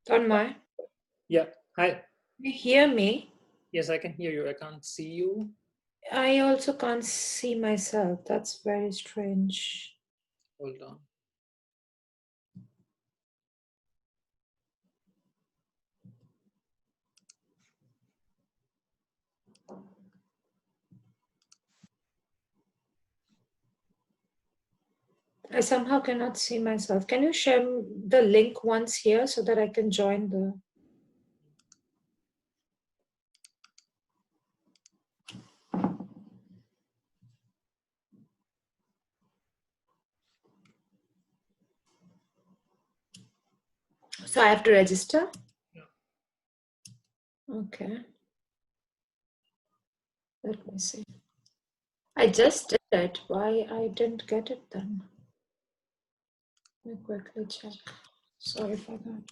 Tanmay, Yeah, hi. you hear me? Yes, I can hear you. I can't see you. I also can't see myself. That's very strange. Hold on. I somehow cannot see myself. Can you share the link once here so that I can join the... So I have to register? Yeah. Okay. Let me see. I just did it. Why I didn't get it then? Let me quickly check. Sorry for that.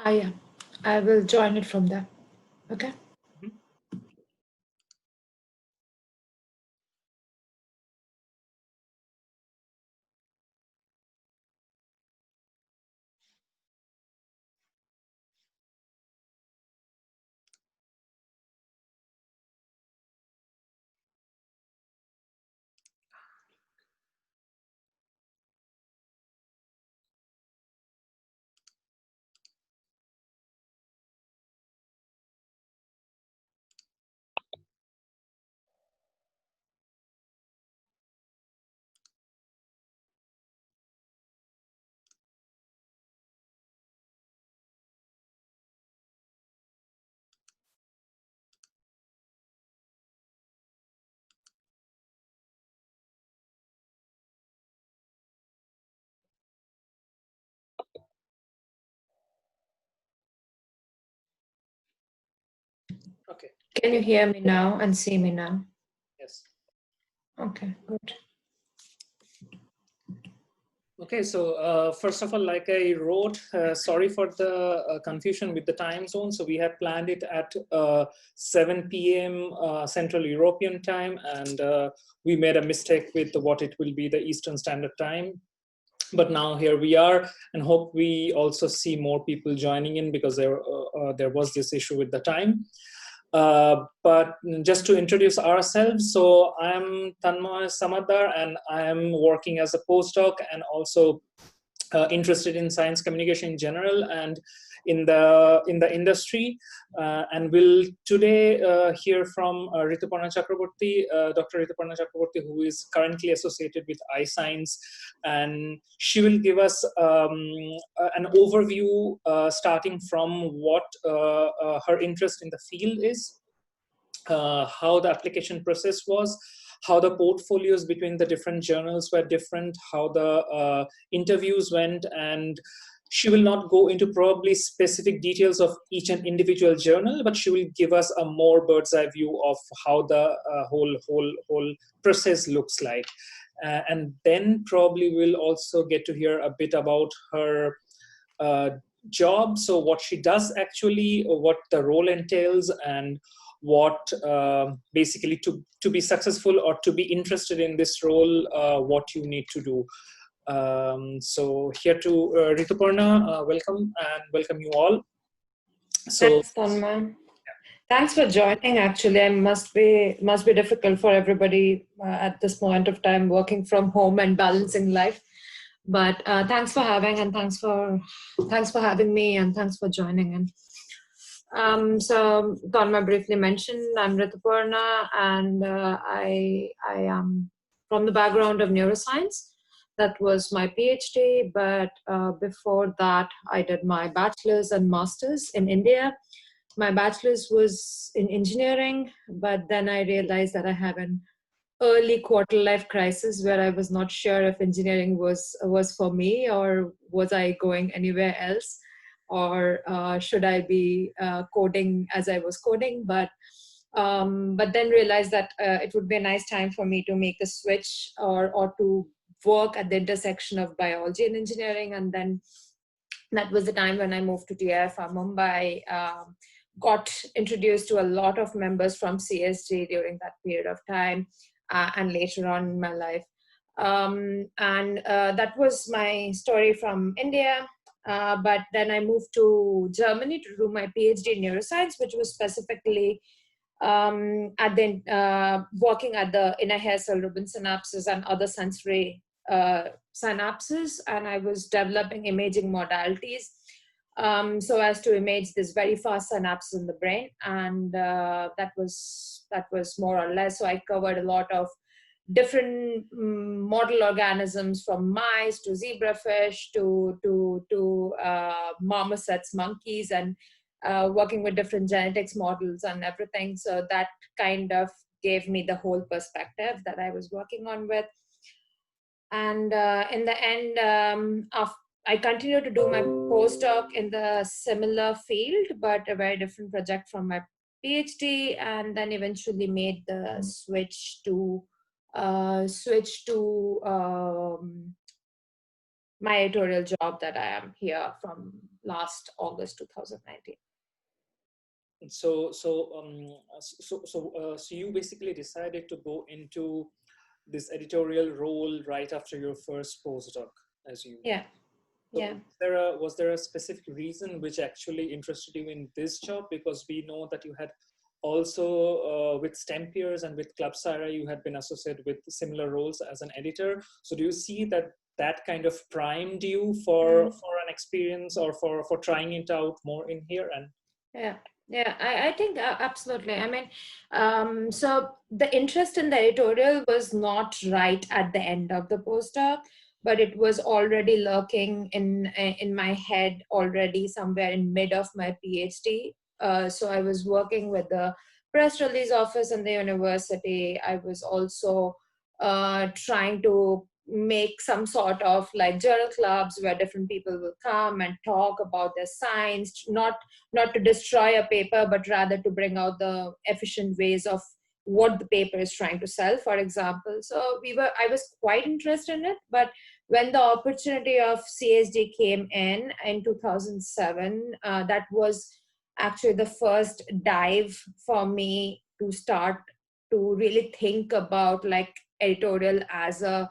Ah, yeah. I will join it from there. Okay. Okay. Can you hear me now and see me now? Yes. Okay, good. Okay, so first of all, like I wrote, sorry for the confusion with the time zone. So we had planned it at 7 p.m. Central European time, and we made a mistake with what it will be the Eastern Standard Time. But now here we are, and hope we also see more people joining in, because there was this issue with the time. But just to introduce ourselves, so I'm Tanmay Samadar, and I am working as a postdoc and also interested in science communication in general. And in the industry. And we'll today hear from Rituparna Chakraborty, Dr. Rituparna Chakraborty, who is currently associated with iScience, and she will give us an overview starting from what her interest in the field is, how the application process was, how the portfolios between the different journals were different, how the interviews went, and she will not go into probably specific details of each and individual journal, but she will give us a more bird's eye view of how the whole process looks like. And then probably we'll also get to hear a bit about her job, so what she does actually, or what the role entails, and what basically to be successful or to be interested in this role, what you need to do. So here to Rituparna, welcome, and welcome you all. So Thanks, Tanma. Thanks for joining. Actually, it must be difficult for everybody at this point of time, working from home and balancing life. But thanks for having, and thanks for having me, and thanks for joining in. So Tanma briefly mentioned, I'm Rituparna, and I am from the background of neuroscience. That was my PhD, but before that, I did my bachelor's and master's in India. My bachelor's was in engineering, but then I realized that I have an early quarter life crisis where I was not sure if engineering was for me, or was I going anywhere else, or should I be coding as I was coding. But then realized that it would be a nice time for me to make a switch, or to work at the intersection of biology and engineering. And then that was the time when I moved to TIFR Mumbai. Got introduced to a lot of members from CSG during that period of time, and later on in my life. And that was my story from India. But then I moved to Germany to do my PhD in neuroscience, which was specifically working at the inner hair cell Rubin synapses and other sensory synapses. And I was developing imaging modalities so as to image this very fast synapses in the brain. And that was more or less. So I covered a lot of different model organisms, from mice to zebrafish to marmosets, monkeys, and working with different genetics models and everything. So that kind of gave me the whole perspective that I was working on with. And in the end, I continued to do my postdoc in the similar field, but a very different project from my PhD, and then eventually made the switch to my editorial job that I am here from last August 2019. So you basically decided to go into this editorial role right after your first postdoc, as you. Yeah. So yeah. was there a specific reason which actually interested you in this job? Because we know that you had also with Stempiers and with Club Syra, you had been associated with similar roles as an editor. So do you see that kind of primed you for an experience, or for trying it out more in here? And yeah, I think absolutely. I mean, so the interest in the editorial was not right at the end of the postdoc, but it was already lurking in my head already somewhere in mid of my PhD. So I was working with the press release office in the university. I was also trying to make some sort of like journal clubs where different people will come and talk about their science, not to destroy a paper, but rather to bring out the efficient ways of what the paper is trying to sell, for example. So I was quite interested in it. But when the opportunity of CSD came in 2007, that was actually the first dive for me to start to really think about like editorial as a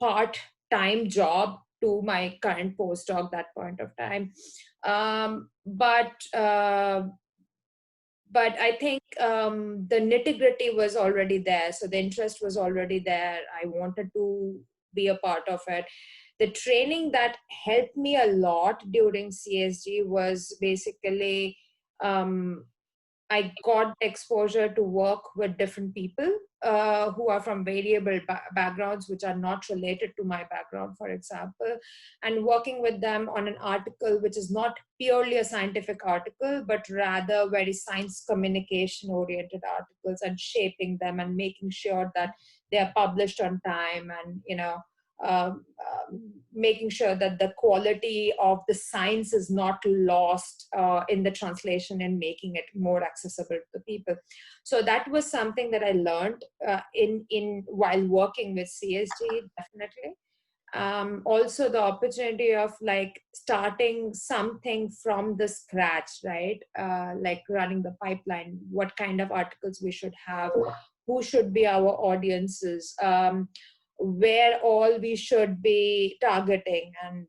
part-time job to my current postdoc that point of time. But I think the nitty-gritty was already there. So the interest was already there. I wanted to be a part of it. The training that helped me a lot during CSG was basically, I got exposure to work with different people who are from variable backgrounds, which are not related to my background, for example, and working with them on an article which is not purely a scientific article, but rather very science communication oriented articles, and shaping them and making sure that they are published on time, and making sure that the quality of the science is not lost in the translation, and making it more accessible to people. So that was something that I learned in while working with CSG, definitely. Also the opportunity of like starting something from the scratch, right? Like running the pipeline, what kind of articles we should have, who should be our audiences, where all we should be targeting, and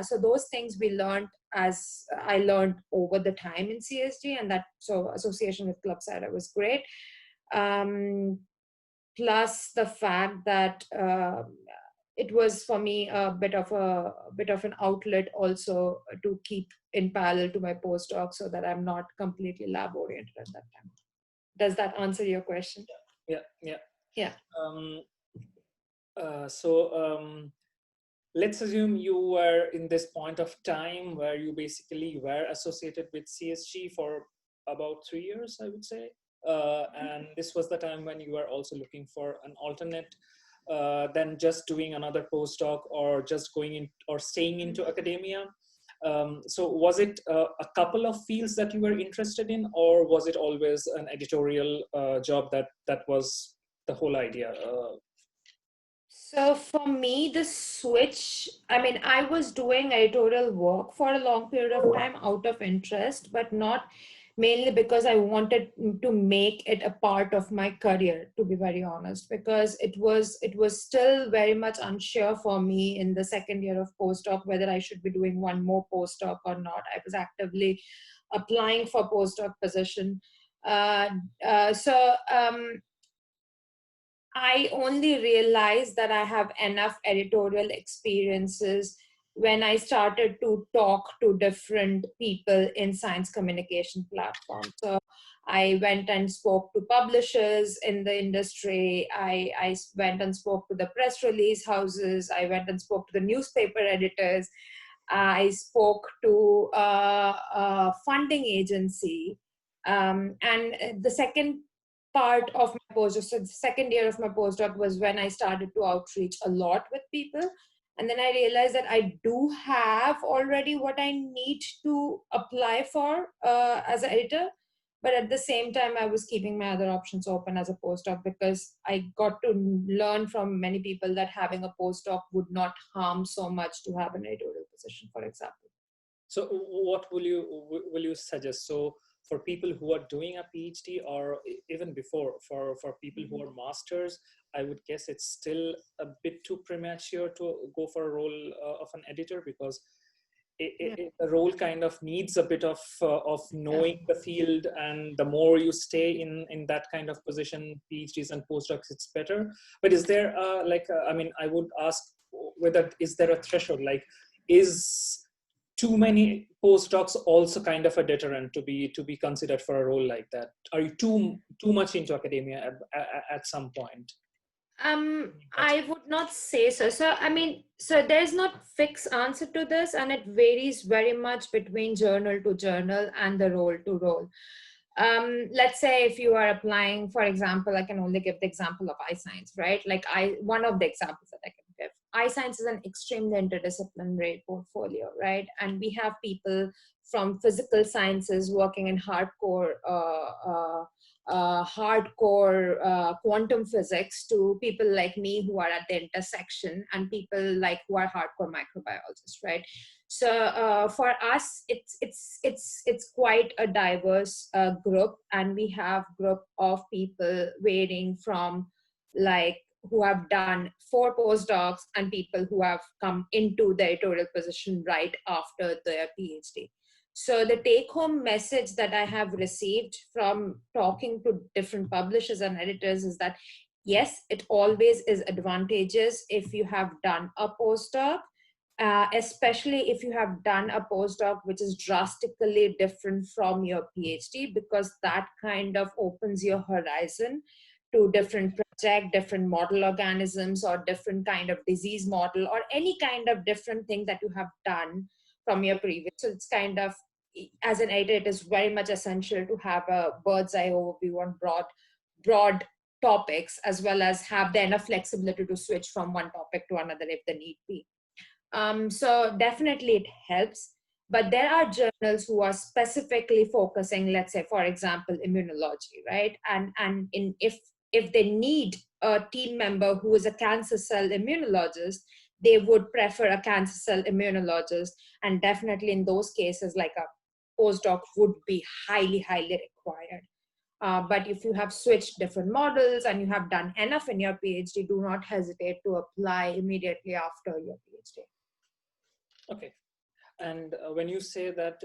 so those things we learned, as I learned over the time in CSG, and that so association with Club Sada was great. Plus the fact that it was for me a bit of an outlet also to keep in parallel to my postdoc, so that I'm not completely lab oriented at that time. Does that answer your question? Yeah. Let's assume you were in this point of time where you basically were associated with CSG for about 3 years, I would say. And this was the time when you were also looking for an alternate than just doing another postdoc or just going in or staying into academia. So was it a couple of fields that you were interested in, or was it always an editorial job that was the whole idea? So for me, the switch, I mean, I was doing editorial work for a long period of time out of interest, but not mainly because I wanted to make it a part of my career, to be very honest, because it was still very much unsure for me in the second year of postdoc whether I should be doing one more postdoc or not. I was actively applying for postdoc position. I only realized that I have enough editorial experiences when I started to talk to different people in science communication platforms. So I went and spoke to publishers in the industry. I went and spoke to the press release houses. I went and spoke to the newspaper editors. I spoke to a funding agency. And the second part of my postdoc, so the second year of my postdoc, was when I started to outreach a lot with people. And then I realized that I do have already what I need to apply for as an editor. But at the same time, I was keeping my other options open as a postdoc, because I got to learn from many people that having a postdoc would not harm so much to have an editorial position, for example. So what will you suggest? So for people who are doing a PhD, or even before, for people who are masters, I would guess it's still a bit too premature to go for a role of an editor, because the role kind of needs a bit of knowing the field, and the more you stay in that kind of position, PhDs and postdocs, it's better. But is there I mean, I would ask whether is there a threshold, like is too many postdocs also kind of a deterrent to be considered for a role like that? Are you too much into academia at some point? I would not say so. So, I mean, so there's not fixed answer to this, and it varies very much between journal to journal and the role to role. Let's say if you are applying, for example, I can only give the example of iScience, right? Like one of the examples that I can give. iScience is an extremely interdisciplinary portfolio, right? And we have people from physical sciences working in hardcore quantum physics, to people like me who are at the intersection, and people like who are hardcore microbiologists, right? So for us, it's quite a diverse group, and we have group of people varying from like who have done 4 postdocs and people who have come into the editorial position right after their PhD. So the take-home message that I have received from talking to different publishers and editors is that yes, it always is advantageous if you have done a postdoc, especially if you have done a postdoc which is drastically different from your PhD, because that kind of opens your horizon to different project, different model organisms, or different kind of disease model, or any kind of different thing that you have done from your previous. So it's kind of, as an editor, it is very much essential to have a bird's eye overview on broad topics, as well as have the enough flexibility to switch from one topic to another if the need be. So definitely it helps. But there are journals who are specifically focusing, let's say, for example, immunology, right? And if they need a team member who is a cancer cell immunologist, they would prefer a cancer cell immunologist. And definitely in those cases, like a postdoc would be highly required. But if you have switched different models and you have done enough in your PhD, do not hesitate to apply immediately after your PhD. Okay. And when you say that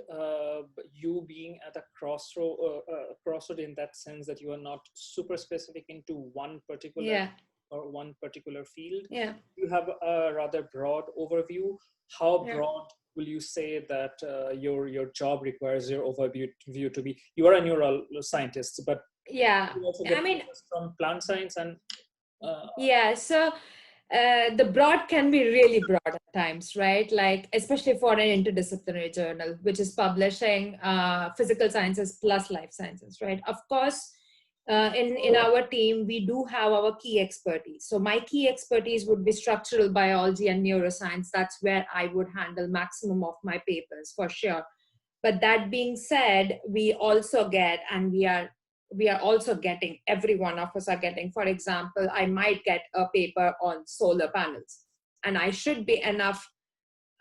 you being at a crossroad in that sense that you are not super specific into one particular or one particular field, you have a rather broad overview. How broad will you say that your job requires your overview to be? You are a neuroscientist, but you also get from plant science and so the broad can be really broad at times, right? Like, especially for an interdisciplinary journal, which is publishing physical sciences plus life sciences, right? Of course, in our team, we do have our key expertise. So my key expertise would be structural biology and neuroscience. That's where I would handle maximum of my papers for sure. But that being said, we also get, and we are also getting, every one of us are getting, for example, I might get a paper on solar panels, and I should be enough,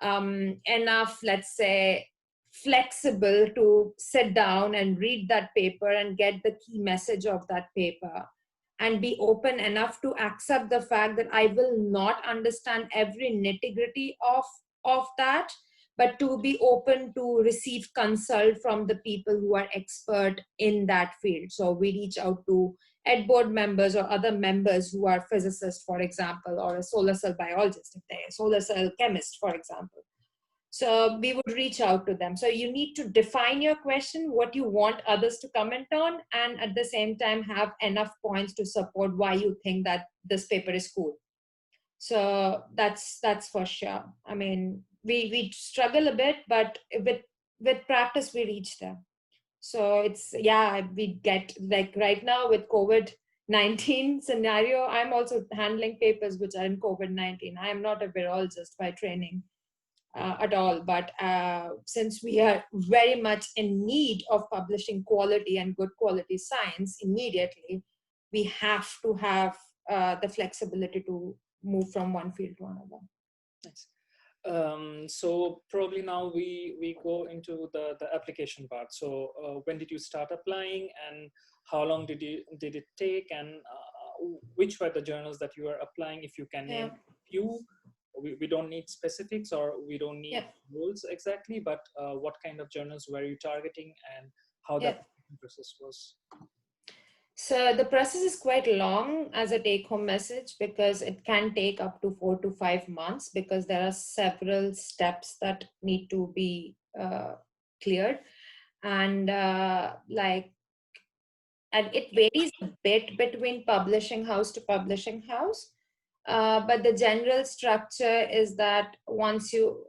let's say, flexible to sit down and read that paper and get the key message of that paper, and be open enough to accept the fact that I will not understand every nitty-gritty of that, but to be open to receive consult from the people who are expert in that field. So we reach out to ed board members or other members who are physicists, for example, or a solar cell biologist, if they're a solar cell chemist, for example. So we would reach out to them. So you need to define your question, what you want others to comment on, and at the same time have enough points to support why you think that this paper is cool. So that's for sure. I mean, we struggle a bit, but with practice we reach there. So it's, we get, like right now with COVID-19 scenario, I'm also handling papers which are in COVID-19. I am not a virologist by training at all, but since we are very much in need of publishing quality and good quality science immediately, we have to have the flexibility to move from one field to another. Nice. So probably now we go into the application part. So when did you start applying, and how long did it take, and which were the journals that you were applying? If you can name a few, we don't need specifics, or we don't need rules exactly, but what kind of journals were you targeting, and how that process was? So the process is quite long as a take-home message, because it can take up to 4 to 5 months, because there are several steps that need to be cleared, and and it varies a bit between publishing house to publishing house. But the general structure is that once you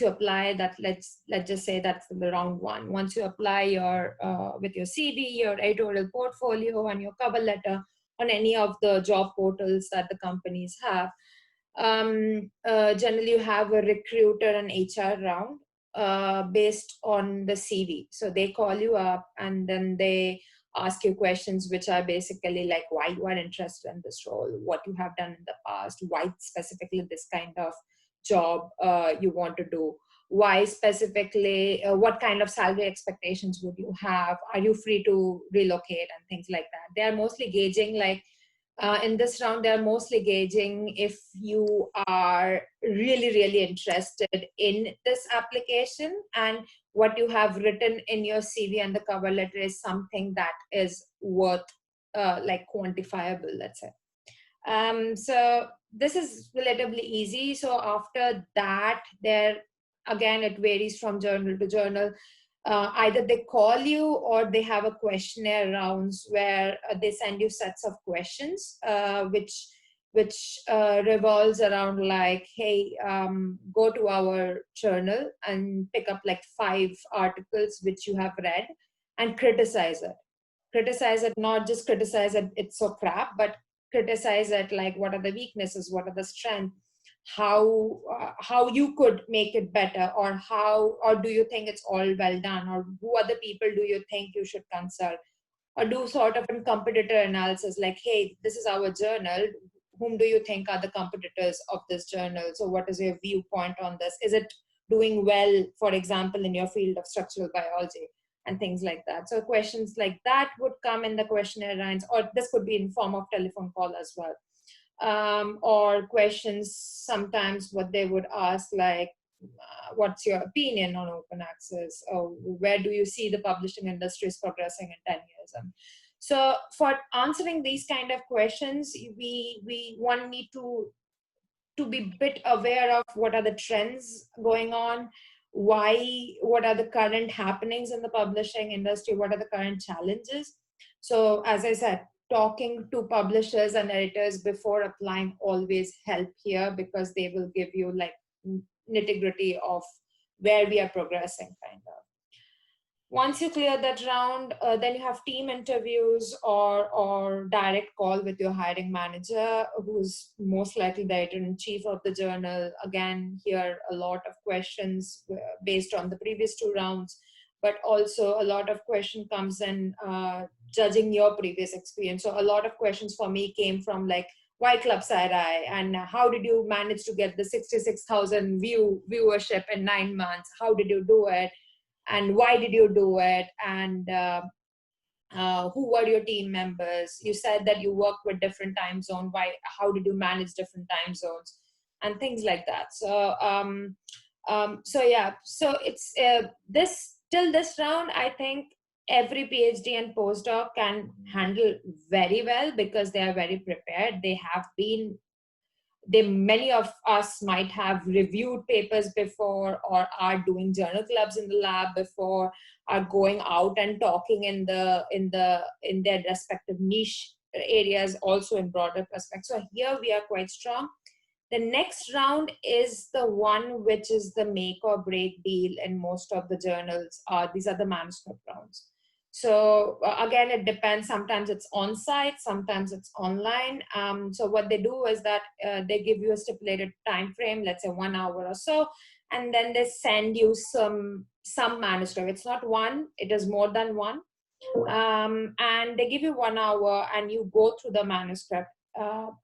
apply that, let's just say that's the wrong one. Once you apply your with your CV, your editorial portfolio, and your cover letter on any of the job portals that the companies have, generally you have a recruiter and HR round based on the CV. So they call you up, and then they ask you questions which are basically like why you are interested in this role, what you have done in the past, why specifically this kind of job you want to do, why specifically, what kind of salary expectations would you have, are you free to relocate, and things like that. They are mostly gauging, like in this round, they're mostly gauging if you are really interested in this application, and what you have written in your CV and the cover letter is something that is worth like quantifiable, let's say. So this is relatively easy. So after that, again, it varies from journal to journal. Either they call you or they have a questionnaire rounds where they send you sets of questions, which revolves around like, hey, go to our journal and pick up like 5 articles which you have read and criticize it. Criticize it, not just criticize it, it's so crap, but criticize it like, what are the weaknesses, what are the strengths, how you could make it better, or do you think it's all well done, or who other people do you think you should consult, or do sort of a competitor analysis like, hey, this is our journal, whom do you think are the competitors of this journal, so what is your viewpoint on this, is it doing well, for example, in your field of structural biology, and things like that. So questions like that would come in the questionnaire rounds, or this could be in form of telephone call as well. Or questions sometimes what they would ask like, what's your opinion on open access, or where do you see the publishing industry is progressing in 10 years. So for answering these kind of questions, we one need to be a bit aware of what are the trends going on, what are the current happenings in the publishing industry, what are the current challenges. So as I said, talking to publishers and editors before applying always help here, because they will give you like nitty-gritty of where we are progressing kind of. Once you clear that round, then you have team interviews or direct call with your hiring manager, who's most likely the editor-in-chief of the journal. Again, here a lot of questions based on the previous 2 rounds, but also a lot of question comes in judging your previous experience. So a lot of questions for me came from like, why Club Side-Eye, and how did you manage to get the 66,000 viewership in 9 months? How did you do it? And why did you do it? And who were your team members? You said that you worked with different time zone. How did you manage different time zones? And things like that. So, so yeah, so it's till this round, I think every PhD and postdoc can handle very well, because they are very prepared. Many of us might have reviewed papers before, or are doing journal clubs in the lab before, are going out and talking in their respective niche areas also in broader perspective. So here we are quite strong. The next round is the one which is the make or break deal in most of the journals. These are the manuscript rounds. So again, it depends. Sometimes it's on site, sometimes it's online. So what they do is that they give you a stipulated time frame, let's say 1 hour or so, and then they send you some manuscript. It's not one, it is more than one. And they give you 1 hour and you go through the manuscript.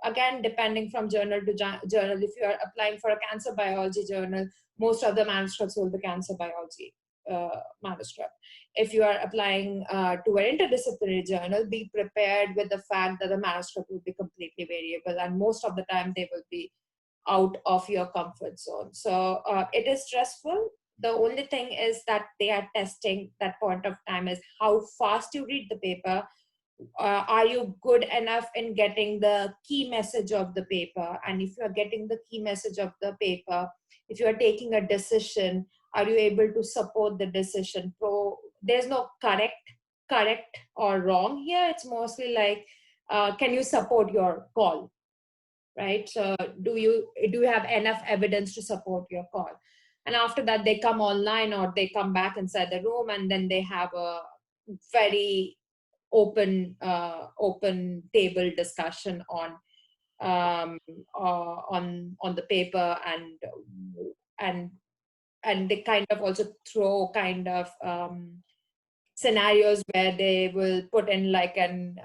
Again, depending from journal to journal, if you are applying for a cancer biology journal, most of the manuscripts will be cancer biology manuscript. If you are applying to an interdisciplinary journal, be prepared with the fact that the manuscript will be completely variable, and most of the time they will be out of your comfort zone. So it is stressful. The only thing is that they are testing that point of time is how fast you read the paper. Are you good enough in getting the key message of the paper? And if you are getting the key message of the paper, if you are taking a decision, are you able to support the decision? There's no correct or wrong here. It's mostly like, can you support your call, right? So do you have enough evidence to support your call? And after that, they come online or they come back inside the room, and then they have a very open table discussion on the paper, and they kind of also throw kind of scenarios where they will put in like an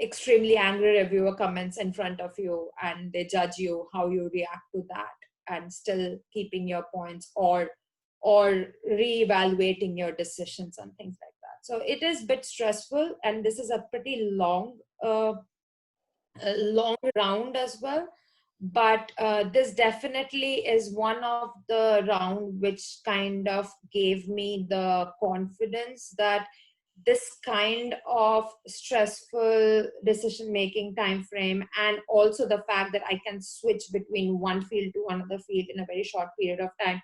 extremely angry reviewer comments in front of you, and they judge you how you react to that, and still keeping your points or reevaluating your decisions and things like that. So it is a bit stressful, and this is a pretty long round as well. But this definitely is one of the round which kind of gave me the confidence that this kind of stressful decision-making time frame, and also the fact that I can switch between one field to another field in a very short period of time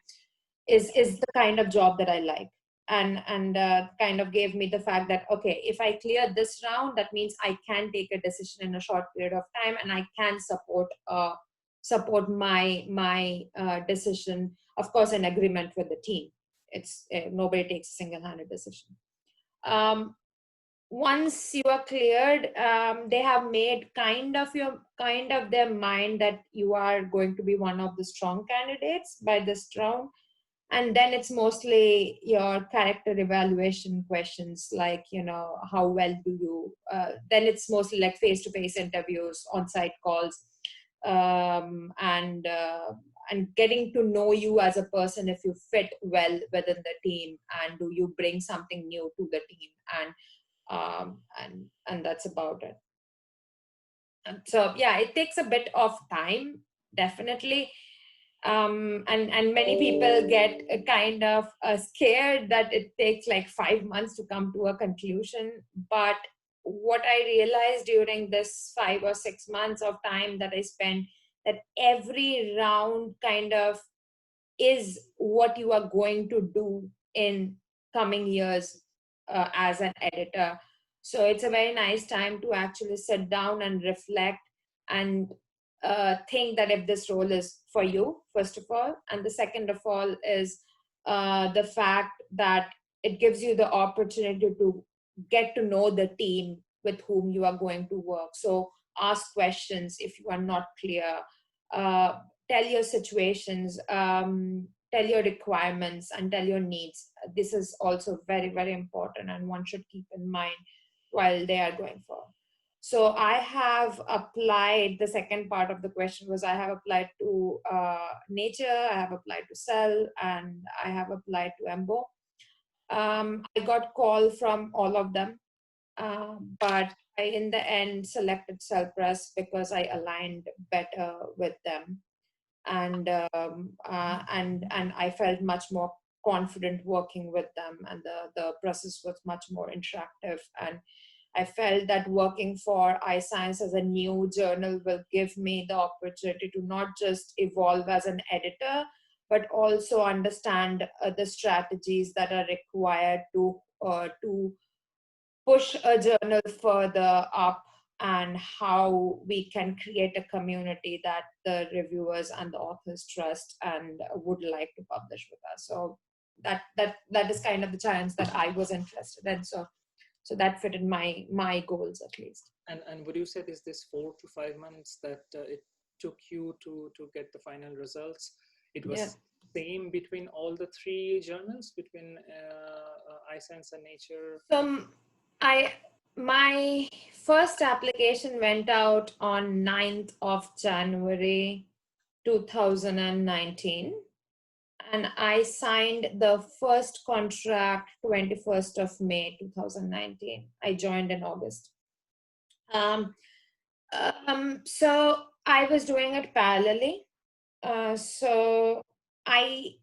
is the kind of job that I like. And kind of gave me the fact that, okay, if I clear this round, that means I can take a decision in a short period of time, and I can support my decision, of course, in agreement with the team. It's nobody takes a single-handed decision. Once you are cleared, they have made kind of their mind that you are going to be one of the strong candidates by this round. And then it's mostly your character evaluation questions, like, how well do you, then it's mostly like face-to-face interviews, on-site calls, and getting to know you as a person, if you fit well within the team, and do you bring something new to the team, and that's about it. And so yeah, it takes a bit of time, definitely. And many people get kind of scared that it takes like 5 months to come to a conclusion. But what I realized during this 5 or 6 months of time that I spent, that every round kind of is what you are going to do in coming years as an editor. So it's a very nice time to actually sit down and reflect and think that if this role is for you, first of all. And the second of all is the fact that it gives you the opportunity to get to know the team with whom you are going to work. So ask questions if you are not clear. Tell your situations, tell your requirements, and tell your needs. This is also very, very important, and one should keep in mind while they are going for. So I have applied, the second part of the question was, I have applied to Nature, I have applied to Cell, and I have applied to Embo. I got call from all of them, but I, in the end, selected Cell Press because I aligned better with them. And I felt much more confident working with them, and the process was much more interactive. And I felt that working for iScience as a new journal will give me the opportunity to not just evolve as an editor, but also understand the strategies that are required to push a journal further up, and how we can create a community that the reviewers and the authors trust and would like to publish with us. So that is kind of the challenge that I was interested in. So that fitted my goals, at least. And would you say this 4 to 5 months that it took you to get the final results, it was same between all the 3 journals, between iScience and Nature? So my first application went out on 9th of January 2019, and I signed the first contract 21st of May 2019. I joined in August. So I was doing it parallelly. So I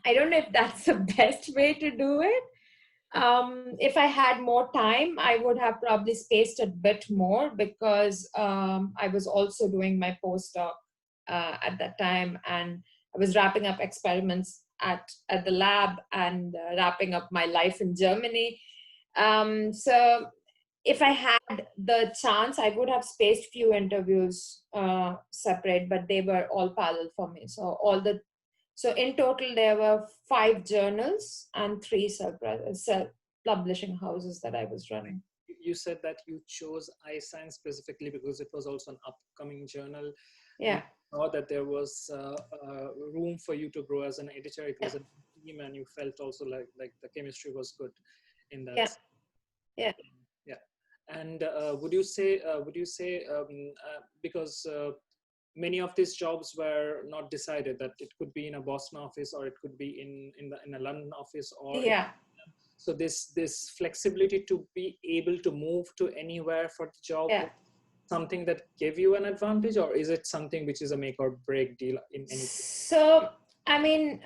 don't know if that's the best way to do it. If I had more time, I would have probably spaced a bit more, because I was also doing my postdoc at that time, and I was wrapping up experiments at the lab, and wrapping up my life in Germany. So if I had the chance, I would have spaced few interviews separate, but they were all parallel for me. So in total, there were 5 journals and 3 self-publishing houses that I was running. You said that you chose iScience specifically because it was also an upcoming journal. Yeah. You saw that there was room for you to grow as an editor. It was a team, and you felt also like the chemistry was good in that. Yeah. And would you say because many of these jobs were not decided, that it could be in a Boston office, or it could be in a London office, or so this flexibility to be able to move to anywhere for the job, something that gave you an advantage, or is it something which is a make or break deal in any case? So I mean,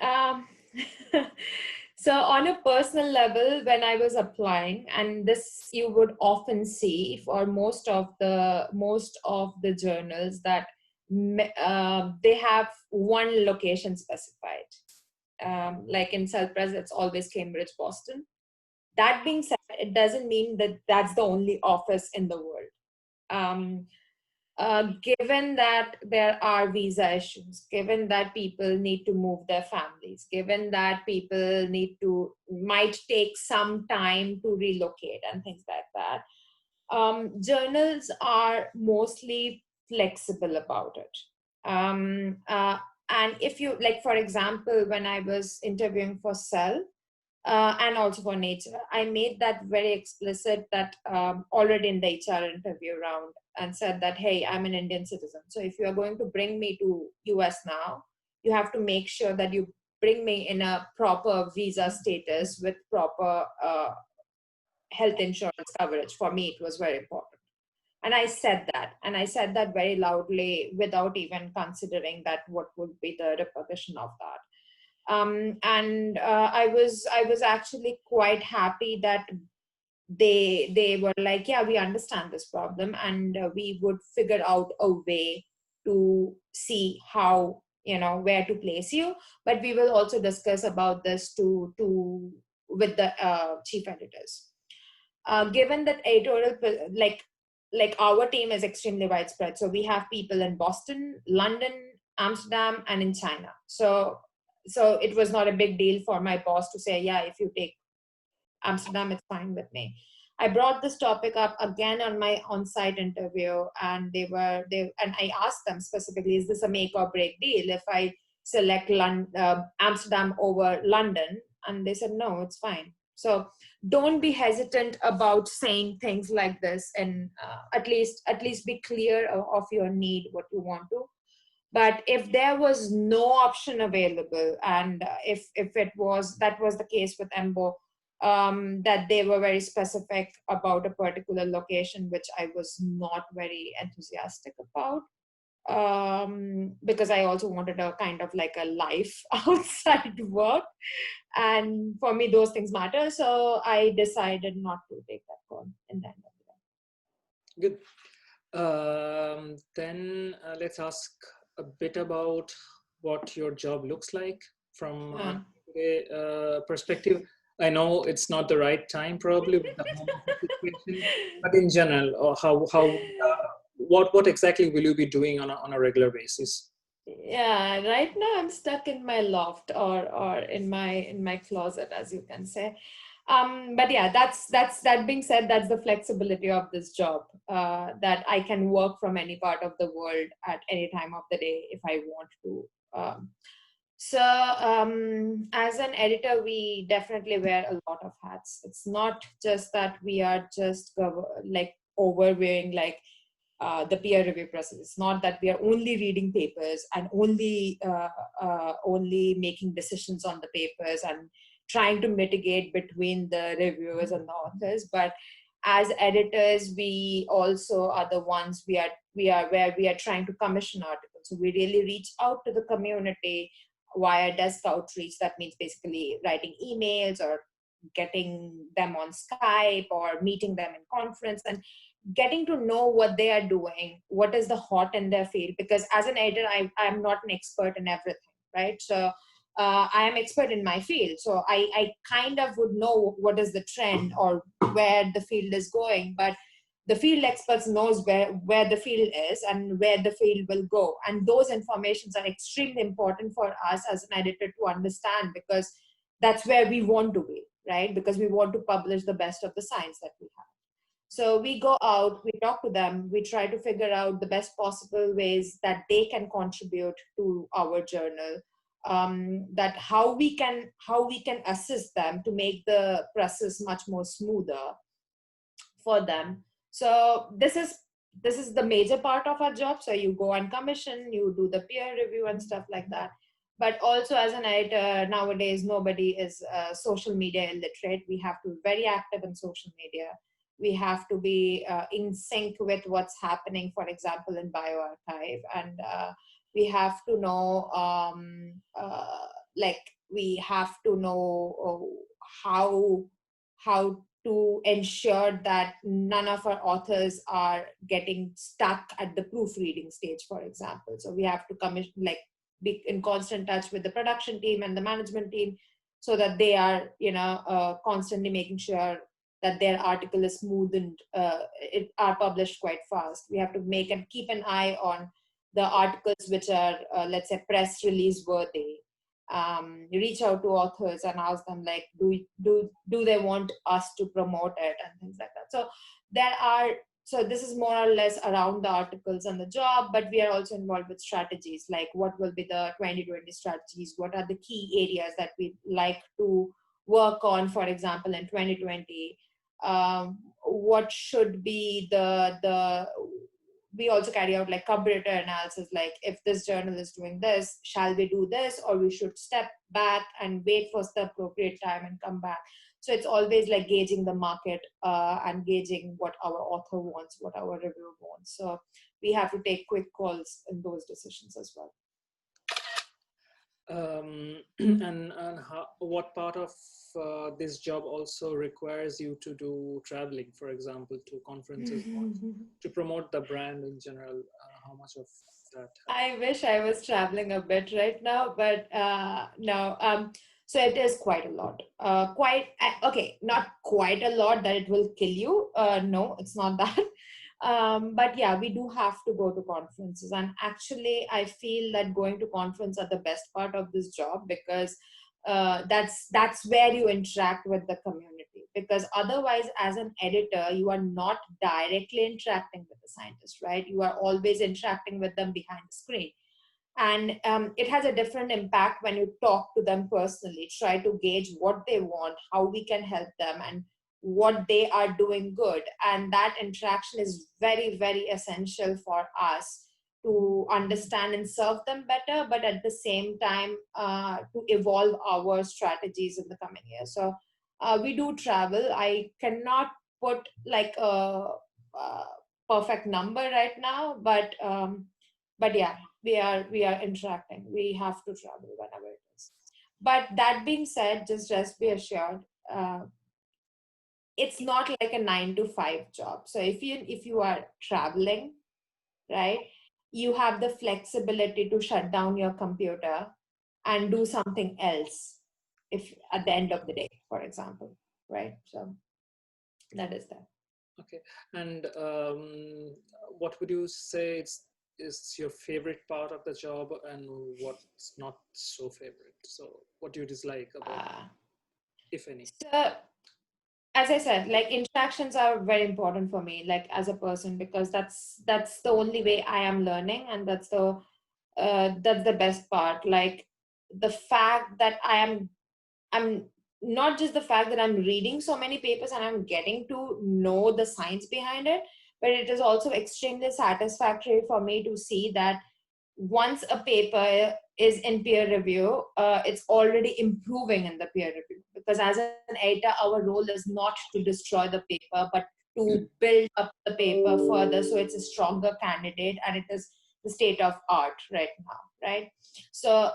So on a personal level, when I was applying, and this you would often see for most of the journals that they have one location specified. Like in Self Press, it's always Cambridge, Boston. That being said, it doesn't mean that that's the only office in the world. Um, Given that there are visa issues, given that people need to move their families, given that people might take some time to relocate and things like that, journals are mostly flexible about it. And if you, like, for example, when I was interviewing for Cell, and also for Nature, I made that very explicit that already in the HR interview round, and said that, hey, I'm an Indian citizen. So if you are going to bring me to US now, you have to make sure that you bring me in a proper visa status with proper health insurance coverage. For me, it was very important. And I said that, and I said that very loudly without even considering that what would be the repercussion of that. And I was actually quite happy that they were like, yeah, we understand this problem, and we would figure out a way to see how, where to place you, but we will also discuss about this to with the chief editors. Given that editorial, like our team is extremely widespread, so we have people in Boston, London, Amsterdam, and in China. So it was not a big deal for my boss to say, yeah, if you take Amsterdam, it's fine with me. I brought this topic up again on my on-site interview, and and I asked them specifically, is this a make or break deal if I select Amsterdam over London? And they said, no, it's fine. So don't be hesitant about saying things like this, and at least be clear of your need, what you want to. But if there was no option available, and if that was the case with Embo, that they were very specific about a particular location, which I was not very enthusiastic about, because I also wanted a kind of like a life outside work, and for me those things matter. So I decided not to take that call in the end of the day. Good. Then let's ask a bit about what your job looks like from a perspective. I know it's not the right time probably with the home office situation, but in general, what exactly will you be doing on a regular basis? Yeah, right now I'm stuck in my loft, or in my closet, as you can say. But yeah, that being said, that's the flexibility of this job, that I can work from any part of the world at any time of the day if I want to. As an editor, we definitely wear a lot of hats. It's not just that we are just like overwearing like the peer review process. It's not that we are only reading papers and only making decisions on the papers and trying to mitigate between the reviewers and the authors. But as editors, we also are the ones we are where we are trying to commission articles. So we really reach out to the community via desk outreach. That means basically writing emails or getting them on Skype or meeting them in conference and getting to know what they are doing, what is the hot in their field. Because as an editor, I'm not an expert in everything, right? So I am expert in my field. So I kind of would know what is the trend or where the field is going, but the field experts knows where the field is and where the field will go. And those informations are extremely important for us as an editor to understand, because that's where we want to be, right? Because we want to publish the best of the science that we have. So we go out, we talk to them, we try to figure out the best possible ways that they can contribute to our journal, that how we can assist them to make the process much more smoother for them. So this is the major part of our job. So you go on commission, you do the peer review and stuff like that. But also as an editor, nowadays, nobody is social media illiterate. We have to be very active in social media. We have to be in sync with what's happening, for example, in bioarchive. And we have to know like we have to know how to ensure that none of our authors are getting stuck at the proofreading stage, for example. So we have to be in constant touch with the production team and the management team, so that they are, constantly making sure that their article is smooth and it are published quite fast. We have to make and keep an eye on the articles which are, let's say, press release worthy. Reach out to authors and ask them, like, do they want us to promote it and things like that. So this is more or less around the articles and the job, but we are also involved with strategies, like what will be the 2020 strategies, what are the key areas that we like to work on, for example, in 2020. What should be we also carry out like comparator analysis, like if this journal is doing this, shall we do this, or we should step back and wait for the appropriate time and come back. So it's always like gauging the market and gauging what our author wants, what our reviewer wants. So we have to take quick calls in those decisions as well. And what part of this job also requires you to do traveling, for example, to conferences, to promote the brand in general? How much of that? I wish I was traveling a bit right now, but no. So it is quite a lot. Okay, not quite a lot that it will kill you. No, it's not that. But yeah, we do have to go to conferences, and actually I feel that going to conference are the best part of this job, because that's where you interact with the community, because otherwise as an editor you are not directly interacting with the scientists, right? You are always interacting with them behind the screen, and it has a different impact when you talk to them personally, try to gauge what they want, how we can help them, and what they are doing good. And that interaction is very, very essential for us to understand and serve them better, but at the same time to evolve our strategies in the coming year. So we do travel. I cannot put like a perfect number right now, but yeah, we are interacting. We have to travel whenever it is. But that being said, just rest be assured, it's not like a 9 to 5 job. So if you are traveling, right, you have the flexibility to shut down your computer and do something else if at the end of the day, for example, right? So that is that. Okay. And what would you say is your favorite part of the job, and what's not so favorite? So what do you dislike about it, if any? So, as I said, like interactions are very important for me, like as a person, because that's the only way I am learning, and that's the best part. Like the fact that I'm not just the fact that I'm reading so many papers and I'm getting to know the science behind it, but it is also extremely satisfactory for me to see that once a paper is in peer review, it's already improving in the peer review. Because as an editor, our role is not to destroy the paper, but to build up the paper further so it's a stronger candidate and it is the state of art right now, right? So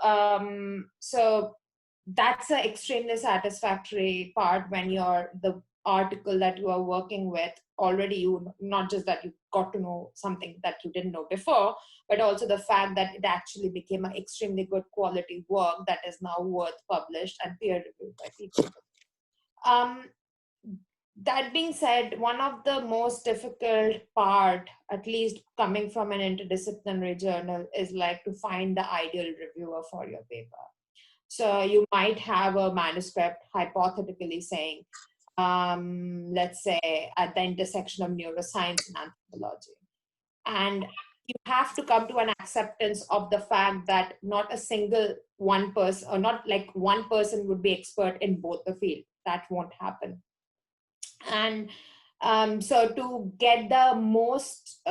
that's an extremely satisfactory part when you're the article that you are working with already, you not just that you got to know something that you didn't know before, but also the fact that it actually became an extremely good quality work that is now worth published and peer reviewed by people. That being said, one of the most difficult part, at least coming from an interdisciplinary journal, is like to find the ideal reviewer for your paper. So you might have a manuscript hypothetically saying, let's say at the intersection of neuroscience and anthropology. And you have to come to an acceptance of the fact that not a single one person, or not like one person would be expert in both the field. That won't happen. And so to get the most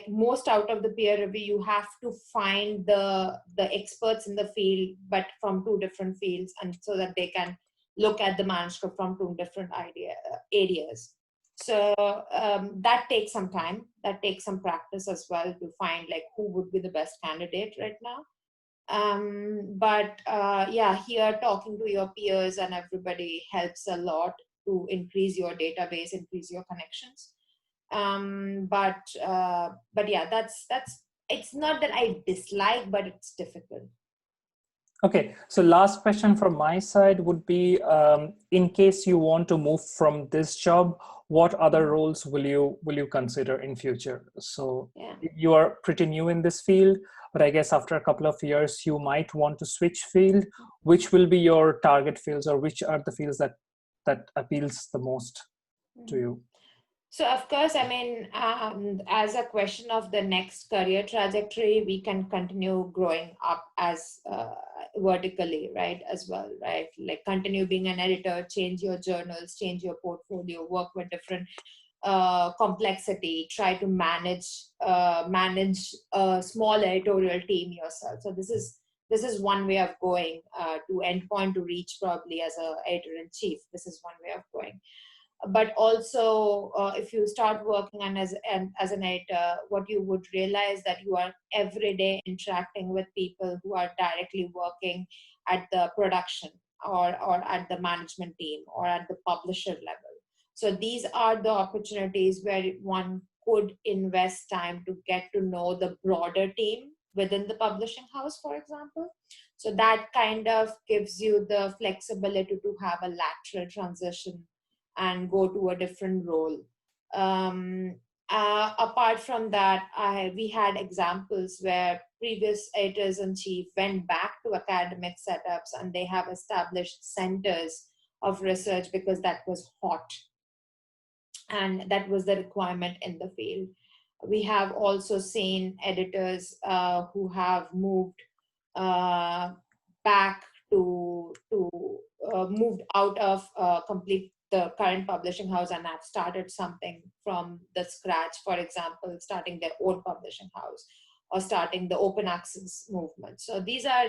most out of the peer review, you have to find the experts in the field, but from two different fields, and so that they can look at the manuscript from two different areas. So that takes some time, that takes some practice as well, to find like who would be the best candidate right now. But yeah, here talking to your peers and everybody helps a lot to increase your database, increase your connections. But yeah, that's it's not that I dislike, but it's difficult. Okay, so last question from my side would be, in case you want to move from this job, what other roles will you consider in future? So Yeah. you are pretty new in this field, but I guess after a couple of years, you might want to switch field. Which will be your target fields, or which are the fields that appeals the most to you? So of course, I mean, as a question of the next career trajectory, we can continue growing up as vertically, right, as well, right? Like continue being an editor, change your journals, change your portfolio, work with different complexity, try to manage a small editorial team yourself. So this is one way of going to endpoint to reach probably as a editor in chief. This is one way of going. But also if you start working on as an editor, what you would realize that you are every day interacting with people who are directly working at the production or at the management team or at the publisher level. So these are the opportunities where one could invest time to get to know the broader team within the publishing house, for example. So that kind of gives you the flexibility to have a lateral transition and go to a different role. Apart from that, we had examples where previous editors in chief went back to academic setups and they have established centers of research because that was hot and that was the requirement in the field. We have also seen editors who have moved uh, back to moved out of complete the current publishing house and have started something from the scratch. For example, starting their own publishing house or starting the open access movement. So these are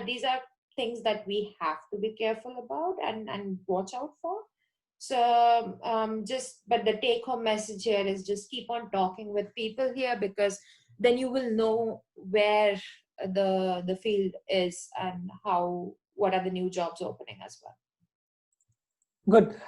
things that we have to be careful about and watch out for. So but the take home message here is just keep on talking with people here, because then you will know where the field is and what are the new jobs opening as well. Good.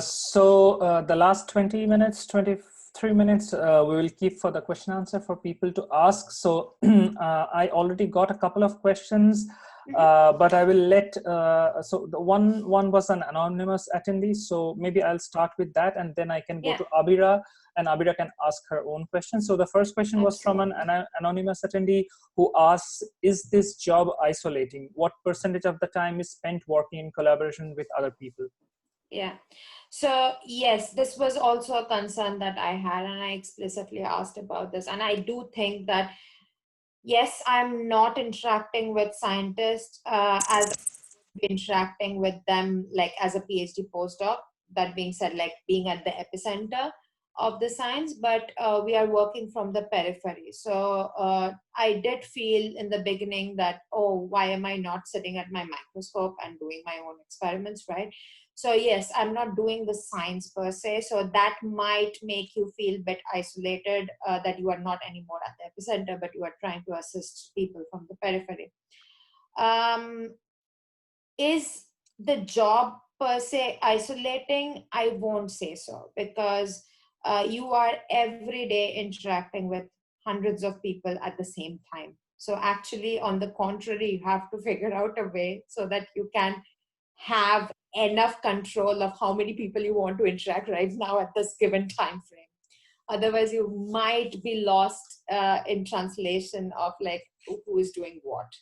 So the last 20 minutes, 23 minutes, we will keep for the question answer for people to ask. So I already got a couple of questions, but I will let, so the one was an anonymous attendee. So maybe I'll start with that and then I can go to Abira and Abira can ask her own question. So the first question was from an anonymous attendee who asks, is this job isolating? What percentage of the time is spent working in collaboration with other people? Yeah. So yes, this was also a concern that I had, and I explicitly asked about this. And I do think that, yes, I'm not interacting with scientists as interacting with them like as a PhD postdoc. That being said, like being at the epicenter of the science, but we are working from the periphery. So I did feel in the beginning that, oh, why am I not sitting at my microscope and doing my own experiments, right? So yes, I'm not doing the science per se. So that might make you feel a bit isolated, that you are not anymore at the epicenter, but you are trying to assist people from the periphery. Is the job per se isolating? I won't say so, because you are every day interacting with hundreds of people at the same time. So actually, on the contrary, you have to figure out a way so that you can have enough control of how many people you want to interact right now at this given time frame. Otherwise, you might be lost in translation of like who is doing what.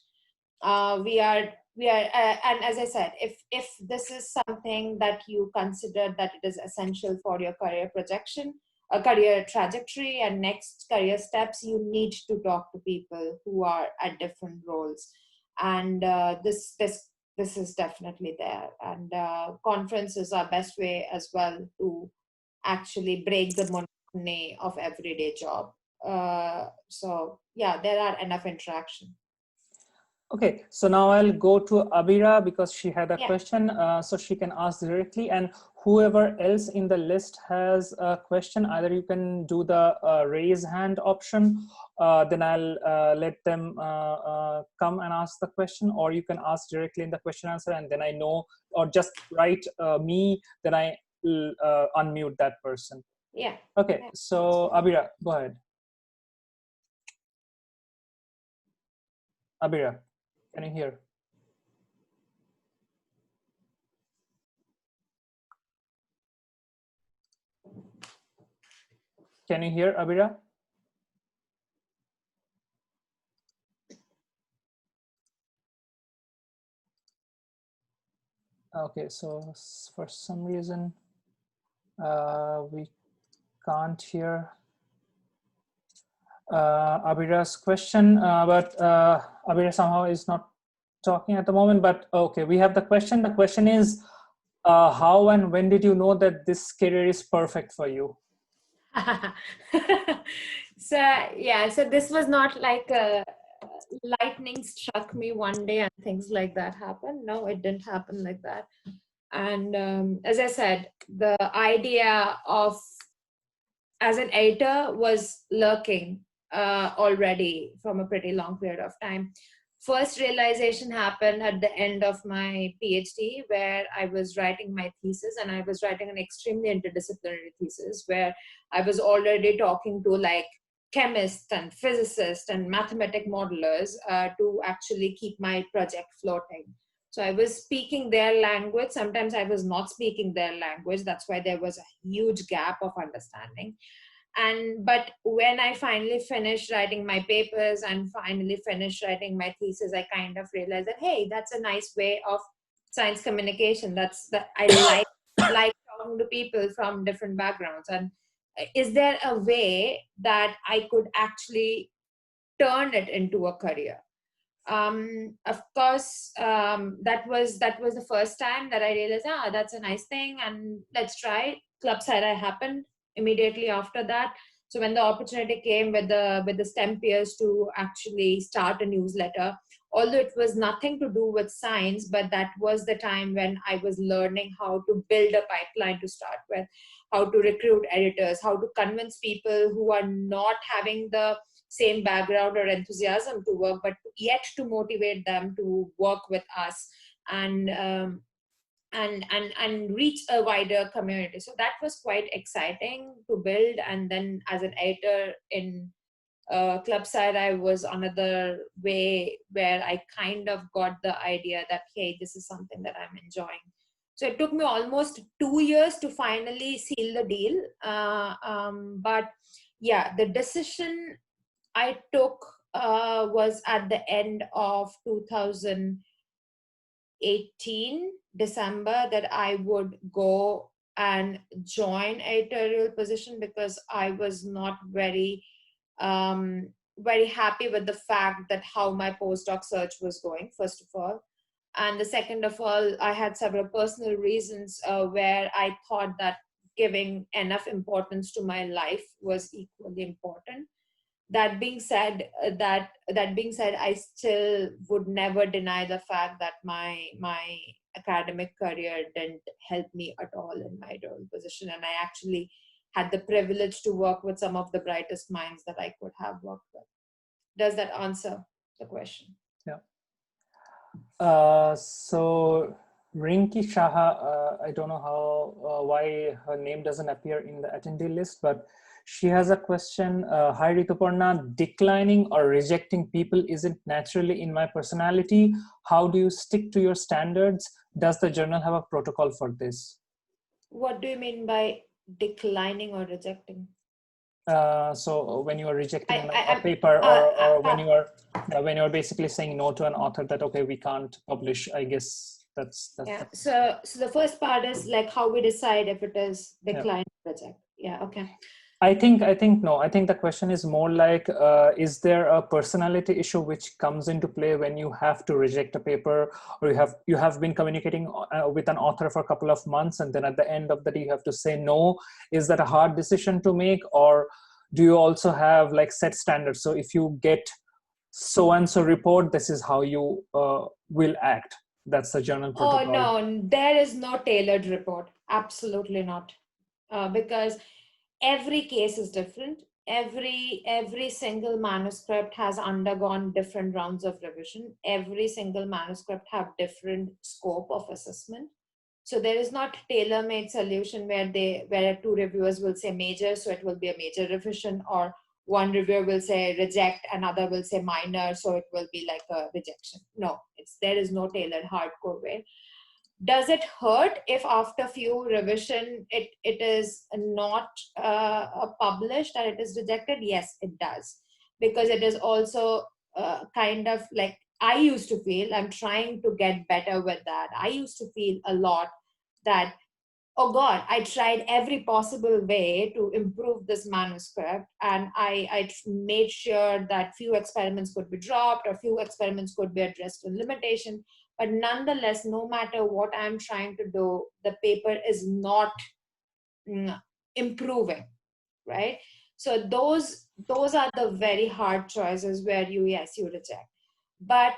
We are and as I said, if this is something that you consider that it is essential for your career projection, a career trajectory and next career steps, you need to talk to people who are at different roles. And this is definitely there. And conferences are best way as well to actually break the monotony of everyday job. So yeah, there are enough interaction. Okay, so now I'll go to Abira because she had a Yeah. question, so she can ask directly. And whoever else in the list has a question, either you can do the raise hand option, then I'll let them come and ask the question, or you can ask directly in the question answer, and then I know, or just write me, then I will unmute that person. Yeah. Okay, Yeah. so Abira, go ahead. Abira, can you hear? Can you hear, Abira? Okay, so for some reason we can't hear Abira's question, but Abira somehow is not talking at the moment. But okay, we have the question. The question is, how and when did you know that this career is perfect for you? So yeah, so this was not like a lightning struck me one day and things like that happened. No, it didn't happen like that. And as I said, the idea of as an editor was lurking already from a pretty long period of time. First realization happened at the end of my PhD, where I was writing my thesis, and I was writing an extremely interdisciplinary thesis where I was already talking to like chemists and physicists and mathematic modelers to actually keep my project floating. So I was speaking their language. Sometimes I was not speaking their language. That's why there was a huge gap of understanding. And but when I finally finished writing my papers and finally finished writing my thesis, I kind of realized that, hey, that's a nice way of science communication. That's that I like talking to people from different backgrounds. And is there a way that I could actually turn it into a career? Of course, that was the first time that I realized, that's a nice thing, and let's try. Club Side happened immediately after that. So when the opportunity came with the STEM peers to actually start a newsletter, although it was nothing to do with science, but that was the time when I was learning how to build a pipeline to start with, how to recruit editors, how to convince people who are not having the same background or enthusiasm to work, but yet to motivate them to work with us and and reach a wider community. So that was quite exciting to build. And then as an editor in Club Side, I was another way where I kind of got the idea that, hey, this is something that I'm enjoying. So it took me almost 2 years to finally seal the deal. But yeah, the decision I took was at the end of 2018, December, that I would go and join editorial position because I was not very happy with the fact that how my postdoc search was going, first of all. And the second of all, I had several personal reasons where I thought that giving enough importance to my life was equally important. That being said, I still would never deny the fact that my academic career didn't help me at all in my role position, and I actually had the privilege to work with some of the brightest minds that I could have worked with. Does that answer the question? Yeah. So Rinki Shaha, I don't know how why her name doesn't appear in the attendee list, but she has a question. Hi Rituparna, declining or rejecting people isn't naturally in my personality. How do you stick to your standards? Does the journal have a protocol for this? What do you mean by declining or rejecting? So when you are rejecting a paper, or when you are basically saying no to an author that, okay, we can't publish, I guess that's yeah. So the first part is like how we decide if it is decline or reject. Yeah. Okay. I think no. I think the question is more like, is there a personality issue which comes into play when you have to reject a paper, or you have been communicating with an author for a couple of months, and then at the end of the day you have to say no? Is that a hard decision to make, or do you also have like set standards? So if you get so-and-so report, this is how you will act. That's the journal Oh, protocol. no, there is no tailored report. Absolutely not. Because every case is different. Every single manuscript has undergone different rounds of revision. Every single manuscript have different scope of assessment. So there is not tailor-made solution where two reviewers will say major, so it will be a major revision, or one reviewer will say reject, another will say minor, so it will be like a rejection. No, there is no tailored hardcore way. Does it hurt if after few revision it is not published and it is rejected? Yes, it does, because it is also kind of like, I used to feel, I'm trying to get better with that. I used to feel a lot that, oh God, I tried every possible way to improve this manuscript, and I made sure that few experiments could be dropped or few experiments could be addressed in limitation. But nonetheless, no matter what I'm trying to do, the paper is not improving, right? So those are the very hard choices where you reject. But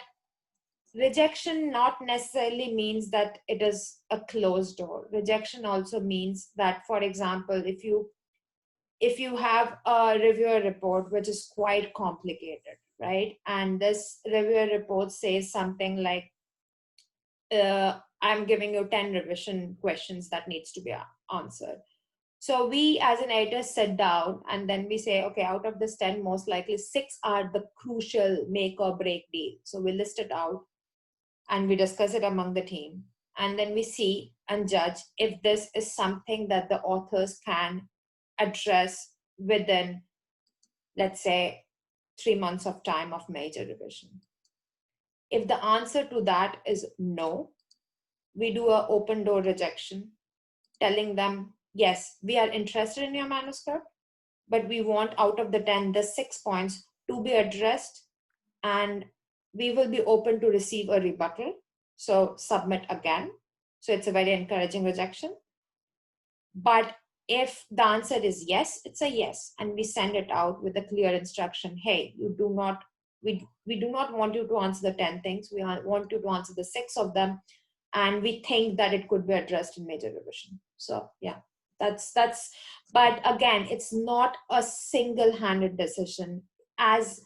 rejection not necessarily means that it is a closed door. Rejection also means that, for example, if you have a reviewer report which is quite complicated, right? And this reviewer report says something like, I'm giving you 10 revision questions that needs to be answered. So we as an editor sit down and then we say, okay, out of this 10, most likely 6 are the crucial make or break deal. So we list it out and we discuss it among the team. And then we see and judge if this is something that the authors can address within, let's say, 3 months of time of major revision. If the answer to that is no, we do an open door rejection, telling them, yes, we are interested in your manuscript, but we want out of the 10, the 6 points to be addressed, and we will be open to receive a rebuttal. So submit again. So it's a very encouraging rejection. But if the answer is yes, it's a yes. And we send it out with a clear instruction. Hey, we do not want you to answer the 10 things. We want you to answer the 6 of them. And we think that it could be addressed in major revision. So yeah, that's, but again, it's not a single-handed decision. As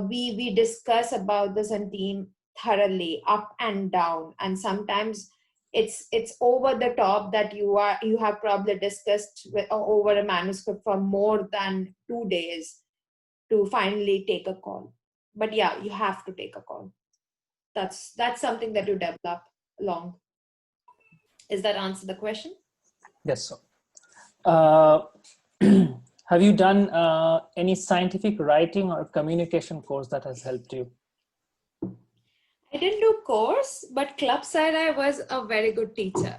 we discuss about this in team thoroughly, up and down, and sometimes it's over the top that you have probably discussed over a manuscript for more than 2 days to finally take a call. But yeah, you have to take a call. That's something that you develop along. Is that answer the question? Yes, sir. Have you done any scientific writing or communication course that has helped you? I didn't do course, but Club Sci was a very good teacher.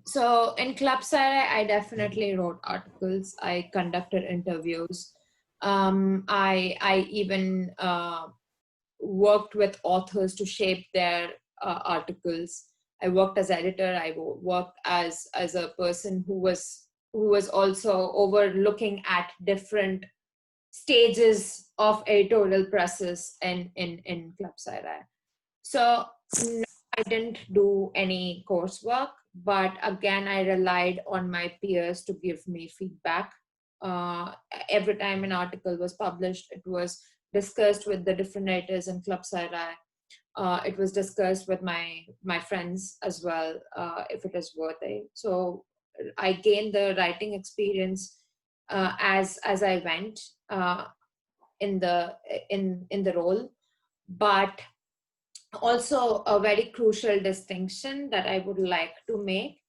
So in Club Sci, I definitely wrote articles. I conducted interviews. I even worked with authors to shape their articles. I worked as editor. I worked as a person who was also overlooking at different stages of editorial process in Club Sci. So no, I didn't do any coursework, but again, I relied on my peers to give me feedback. Every time an article was published, it was discussed with the different editors in Club Sci. It was discussed with my friends as well, if it is worthy. So I gained the writing experience as I went in the role, but also a very crucial distinction that I would like to make.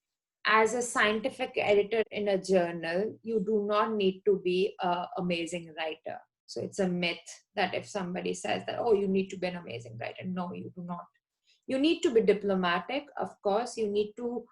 As a scientific editor in a journal, you do not need to be an amazing writer. So it's a myth that if somebody says that, oh, you need to be an amazing writer. No, you do not. You need to be diplomatic, of course. You need to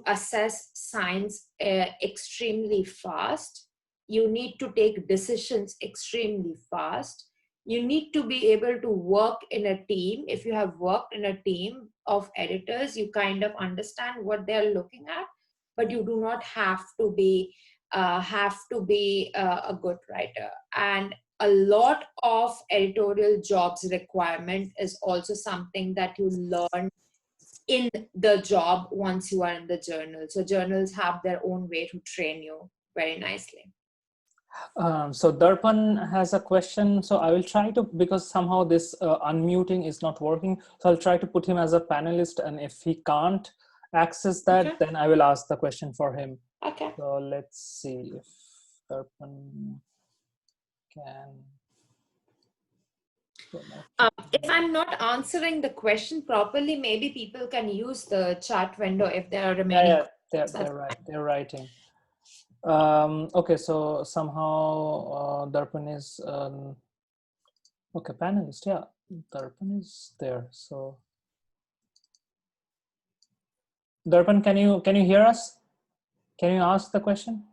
assess science extremely fast. You need to take decisions extremely fast. You need to be able to work in a team. If you have worked in a team of editors, you kind of understand what they're looking at, but you do not have to be a good writer. And a lot of editorial jobs requirement is also something that you learn in the job once you are in the journal. So journals have their own way to train you very nicely. So Darpan has a question. So I will try to, because somehow this unmuting is not working. So I'll try to put him as a panelist. And if he can't access that, Okay. then I will ask the question for him. Okay. So let's see if Darpan can. If I'm not answering the question properly, maybe people can use the chat window if there are remaining questions. They're writing. Okay, so somehow Darpan is okay, panelist. Yeah, Darpan is there. So Darpan, can you hear us? Can you ask the question?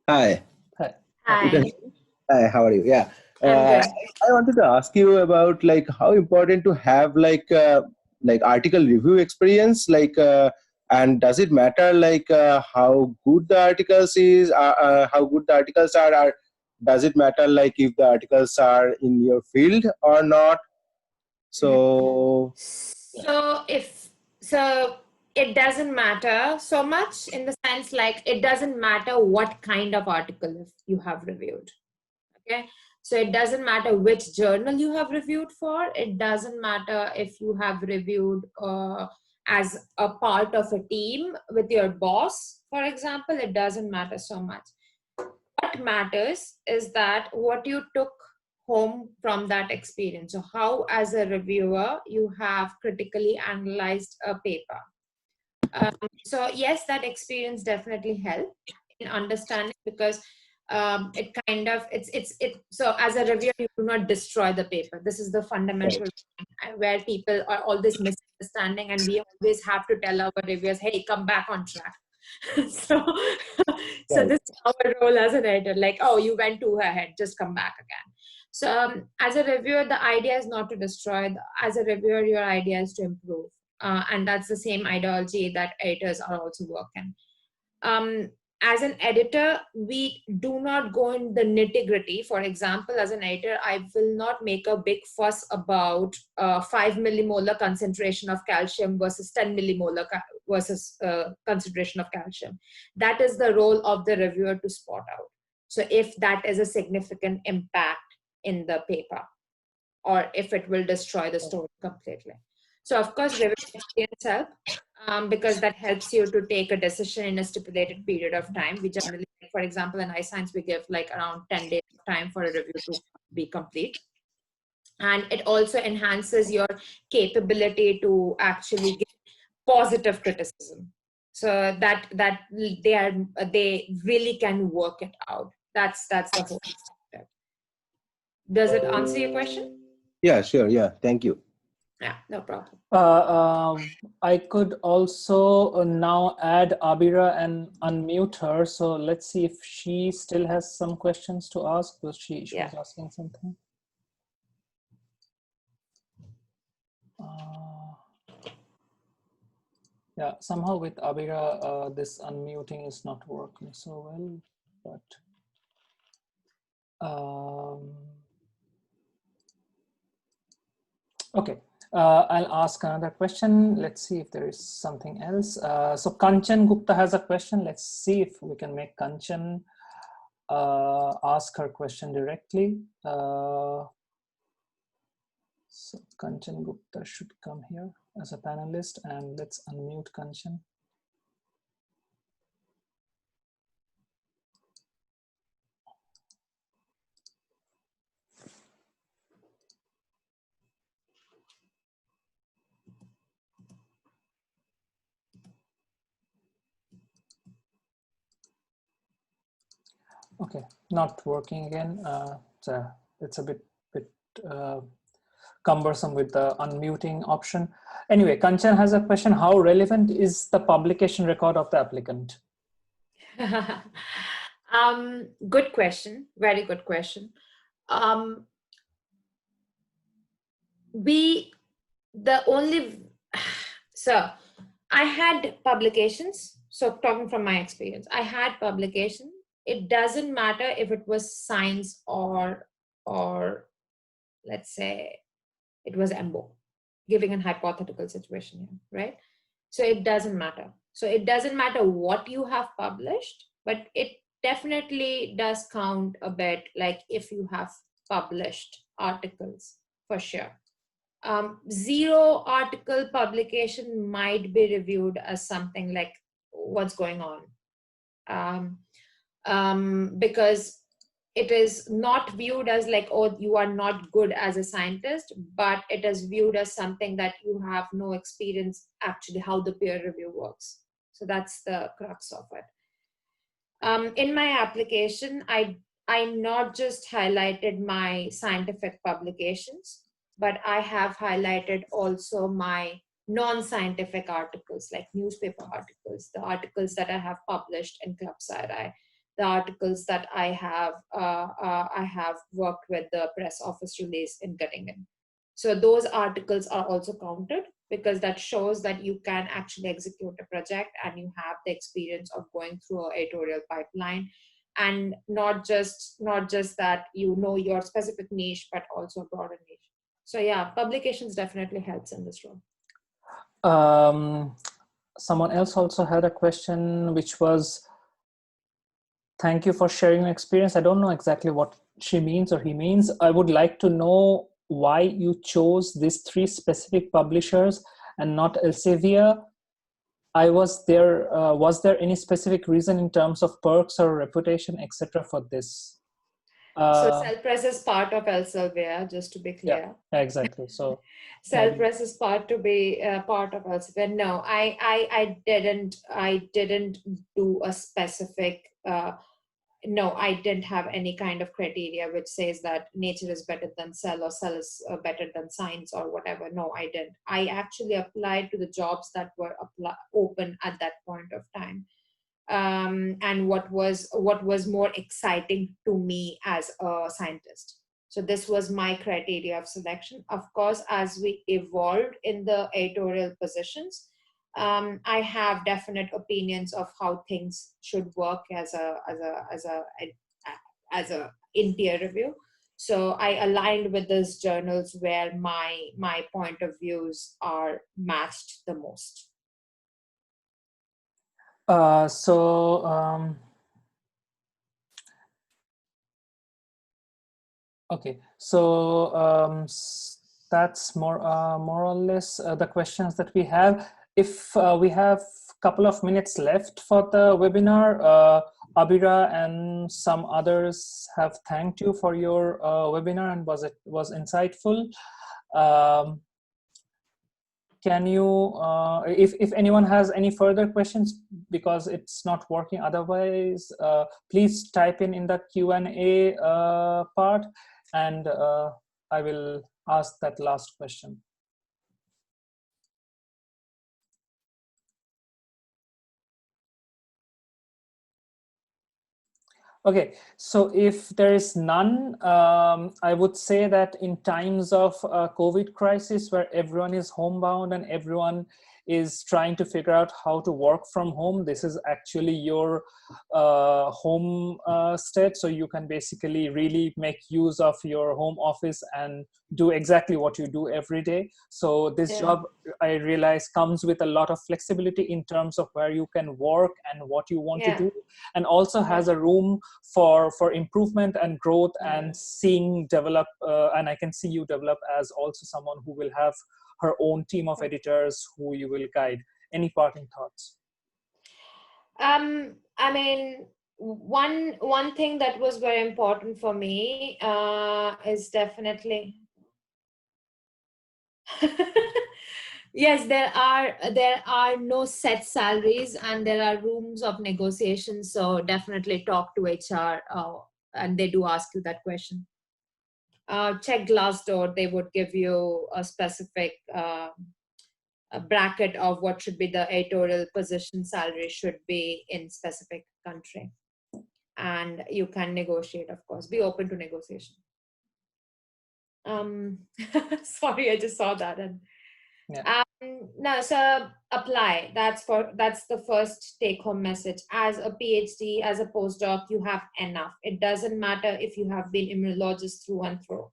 Hi. Hi. Hi, how are you? Yeah. I'm good. I wanted to ask you about like how important to have like article review experience, and does it matter how good the articles is, how good the articles are, or does it matter like if the articles are in your field or not? So So it doesn't matter so much in the sense like it doesn't matter what kind of article you have reviewed. Okay, so it doesn't matter which journal you have reviewed for. It doesn't matter if you have reviewed as a part of a team with your boss, for example. It doesn't matter so much. What matters is that what you took home from that experience. So how, as a reviewer, you have critically analyzed a paper. So yes, that experience definitely helped in understanding, because it kind of so as a reviewer you do not destroy the paper. This is the fundamental thing, where people are always misunderstanding, and we always have to tell our reviewers, hey, come back on track. so so this is our role as an editor, like, oh, you went too ahead, just come back again. So as a reviewer, the idea is not to destroy. As a reviewer, your idea is to improve. And that's the same ideology that editors are also working. As an editor, we do not go in the nitty gritty. For example, as an editor, I will not make a big fuss about 5 millimolar concentration of calcium versus 10 millimolar versus concentration of calcium. That is the role of the reviewer to spot out. So if that is a significant impact in the paper, or if it will destroy the story completely. So of course, review experience help, because that helps you to take a decision in a stipulated period of time. We generally, for example, in iScience, we give like around 10 days of time for a review to be complete. And it also enhances your capability to actually give positive criticism, so that they really can work it out. That's the whole step. Does it answer your question? yeah, sure. Yeah, thank you. Yeah, no problem. I could also now add Abira and unmute her. So let's see if she still has some questions to ask, because she was asking something. Yeah, somehow with Abira, this unmuting is not working so well, but okay. I'll ask another question. Let's see if there is something else. So Kanchan Gupta has a question. Let's see if we can make Kanchan ask her question directly. So Kanchan Gupta should come here as a panelist, and let's unmute Kanchan. Okay, not working again. So it's a bit cumbersome with the unmuting option. Anyway, Kanchan has a question. How relevant is the publication record of the applicant? Good question. Very good question. So I had publications. So talking from my experience, I had publications it doesn't matter if it was science or let's say it was EMBO, giving an hypothetical situation here, right? So it doesn't matter. So it doesn't matter what you have published, but it definitely does count a bit, like if you have published articles, for sure. Zero article publication might be reviewed as something like what's going on. Because it is not viewed as like, oh, you are not good as a scientist, but it is viewed as something that you have no experience actually how the peer review works. So that's the crux of it. In my application, I not just highlighted my scientific publications, but I have highlighted also my non-scientific articles, like newspaper articles, the articles that I have published in Club Sci-Fi, the articles that I have worked with the press office release in Göttingen. So those articles are also counted, because that shows that you can actually execute a project and you have the experience of going through an editorial pipeline, and not just that you know your specific niche, but also a broader niche. So yeah, publications definitely helps in this role. Someone else also had a question, which was, thank you for sharing your experience. I don't know exactly what she means or he means. I would like to know why you chose these 3 specific publishers and not Elsevier. Was there any specific reason in terms of perks or reputation, etc. for this? So CellPress is part of Elsevier, just to be clear. Yeah, exactly. So CellPress is part of Elsevier. No, I didn't do a specific. No, I didn't have any kind of criteria which says that nature is better than Cell or Cell is better than Science or whatever. No, I didn't. I actually applied to the jobs that were open at that point of time. And what was more exciting to me as a scientist. So this was my criteria of selection. Of course, as we evolved in the editorial positions, I have definite opinions of how things should work as a in peer review. So I aligned with those journals where my point of views are matched the most. Okay, so that's more or less the questions that we have. If we have a couple of minutes left for the webinar, Abira and some others have thanked you for your webinar and was insightful. Can you, if anyone has any further questions, because it's not working otherwise, please type in the Q&A part, and I will ask that last question. Okay, so if there is none, I would say that in times of COVID crisis, where everyone is homebound and everyone is trying to figure out how to work from home, this is actually your home state. So you can basically really make use of your home office and do exactly what you do every day. So this job, I realize, comes with a lot of flexibility in terms of where you can work and what you want to do, and also has a room for improvement and growth and seeing develop. And I can see you develop as also someone who will have her own team of editors who you will guide. Any parting thoughts? I mean, one thing that was very important for me is definitely yes, there are no set salaries and there are rooms of negotiation. So definitely talk to HR, and they do ask you that question. Check Glassdoor; they would give you a specific a bracket of what should be the editorial position salary should be in specific country, and you can negotiate. Of course, be open to negotiation. Sorry, I just saw that and. Yeah. No, so apply. That's the first take-home message. As a PhD, as a postdoc, you have enough. It doesn't matter if you have been immunologist through and through.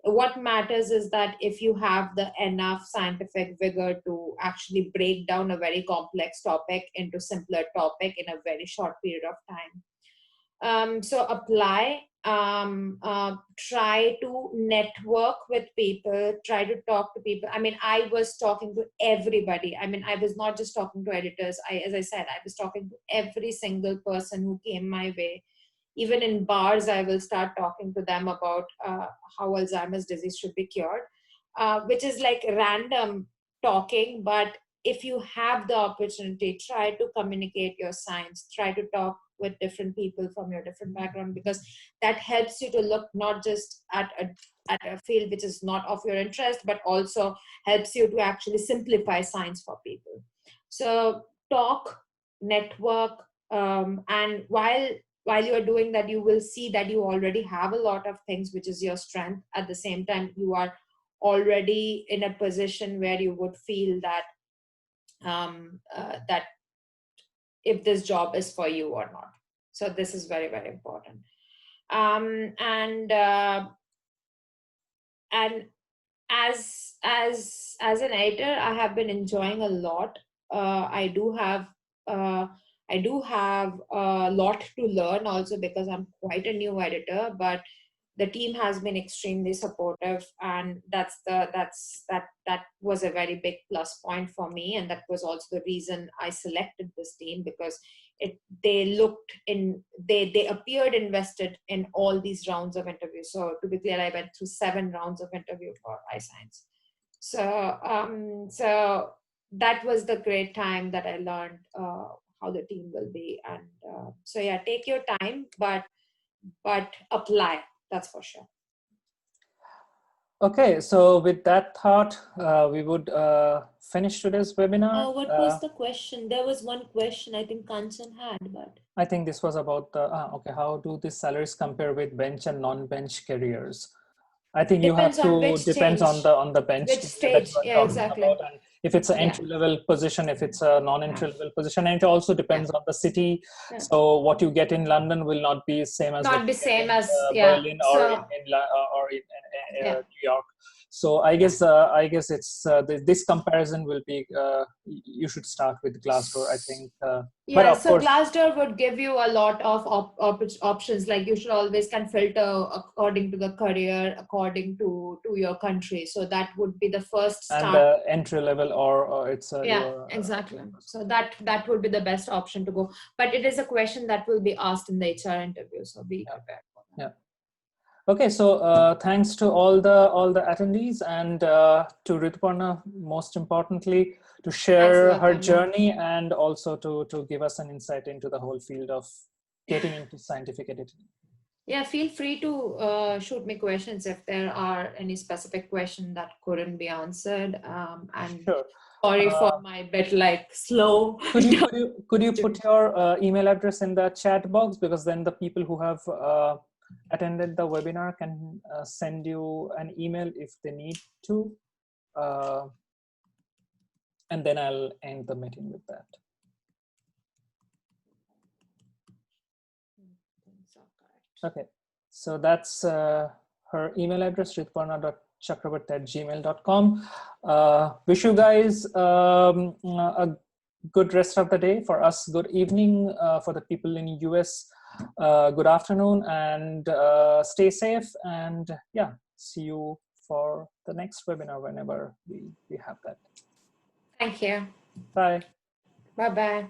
What matters is that if you have the enough scientific vigor to actually break down a very complex topic into simpler topic in a very short period of time. So apply, try to network with people, try to talk to people. I mean, I was talking to everybody. I mean, I was not just talking to editors. As I said, I was talking to every single person who came my way. Even in bars, I will start talking to them about how Alzheimer's disease should be cured, which is like random talking. But if you have the opportunity, try to communicate your science, try to talk with different people from your different background, because that helps you to look not just at a field which is not of your interest, but also helps you to actually simplify science for people. So talk, network, and while you are doing that, you will see that you already have a lot of things, which is your strength. At the same time, you are already in a position where you would feel that that if this job is for you or not. So this is very, very important. And as an editor, I have been enjoying a lot. I do have a lot to learn also, because I'm quite a new editor, but the team has been extremely supportive, and that was a very big plus point for me, and that was also the reason I selected this team, because they appeared invested in all these rounds of interviews. So to be clear, I went through 7 rounds of interview for iScience. So that was the great time that I learned how the team will be. And so yeah, take your time, but apply. That's for sure. Okay, so with that thought, we would finish today's webinar. What was the question? There was one question I think Kanchan had, but I think this was about the, okay, how do the salaries compare with bench and non-bench careers? I think you have to, depends on the bench which that stage. you are Yeah, talking exactly. about. And if it's an entry level position, if it's a non-entry level position, and it also depends on the city. Yeah. So what you get in London will not be same as Not be same as Berlin or so, in New York. So I guess it's this comparison will be you should start with Glassdoor, I think. Yeah, but of so course, Glassdoor would give you a lot of options. Like you should always can filter according to the career, according to your country. So that would be the first start. And entry level or it's exactly. So that would be the best option to go. But it is a question that will be asked in the HR interview. So be prepared for that. Yeah. Okay, so thanks to all the attendees, and to Rituparna, most importantly, to share her journey and also to give us an insight into the whole field of getting into scientific editing. Yeah, feel free to shoot me questions if there are any specific question that couldn't be answered. And sure. Sorry for my bit slow. Could you put your email address in the chat box, because then the people who have attended the webinar can send you an email if they need to, and then I'll end the meeting with that. Okay, so that's her email address, rituparna.chakraborty@gmail.com. Wish you guys a good rest of the day. For us, good evening. For the people in US, good afternoon, and stay safe. And yeah, see you for the next webinar whenever we have that. Thank you. Bye. Bye-bye.